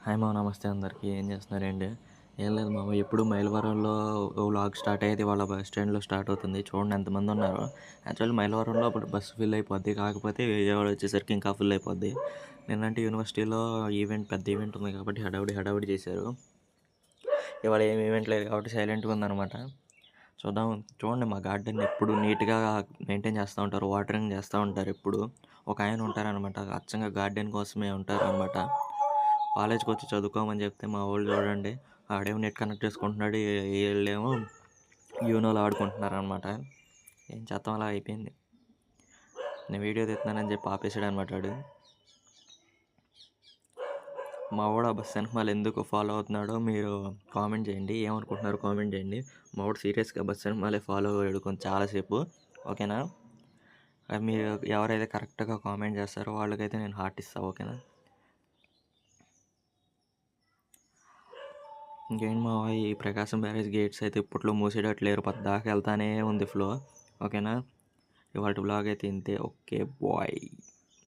Hi మామ, నమస్తే అందరికీ. ఏం చేస్తున్నారండి? ఏం లేదు మామ, ఎప్పుడు మైలవరంలో వ్లాగ్ స్టార్ట్ అయ్యేది వాళ్ళ బస్ స్టాండ్లో స్టార్ట్ అవుతుంది. చూడండి ఎంతమంది ఉన్నారు. యాక్చువల్లీ మైలవరంలో ఇప్పుడు బస్సు ఫిల్ అయిపోద్ది, కాకపోతే విజయవాడ వచ్చేసరికి ఇంకా ఫుల్ అయిపోద్ది. నిన్నంటే యూనివర్సిటీలో పెద్ద ఈవెంట్ ఉంది కాబట్టి హడావుడి చేశారు. ఇవాళ ఏం ఈవెంట్ లేదు కాబట్టి సైలెంట్గా ఉందన్నమాట. చూద్దాం. చూడండి, మా గార్డెన్ ఎప్పుడు నీట్గా మెయింటైన్ చేస్తూ ఉంటారు, వాటరింగ్ చేస్తూ ఉంటారు. ఎప్పుడు ఒక ఆయన ఉంటారనమాట, అచ్చంగా గార్డెన్ కోసమే ఉంటారనమాట. కాలేజ్కి వచ్చి చదువుకోమని చెప్తే మా వాళ్ళు చూడండి, ఆడేమో నెట్ కనెక్ట్ చేసుకుంటున్నాడు, వీళ్ళేమో యూనోలో ఆడుకుంటున్నారు అనమాట. ఏం చేస్తాం, అలా అయిపోయింది. నేను వీడియో తీస్తున్నానని చెప్పి ఆపేసాడు అనమాట వాడు. మా వాడు ఆ బస్ వెనకమాల ఎందుకు ఫాలో అవుతున్నాడో మీరు కామెంట్ చేయండి. ఏమనుకుంటున్నారు కామెంట్ చేయండి. మా వాడు సీరియస్గా బస్ వెనకమాలే ఫాలో అయ్యాడు కొంచెం చాలాసేపు. ఓకేనా? అది మీరు ఎవరైతే కరెక్ట్గా కామెంట్ చేస్తారో వాళ్ళకైతే నేను హార్ట్ ఇస్తాను. ఓకేనా? ఇంకేంటి మా ఈ ప్రకాశం బ్యారేజ్ గేట్స్ అయితే ఇప్పట్లో మూసేటట్లేరు, పద్దాకా వెళ్తానే ఉంది ఫ్లో. ఓకేనా? ఇవాళ బ్లాగ్ అయితే ఇంతే. Okay bye.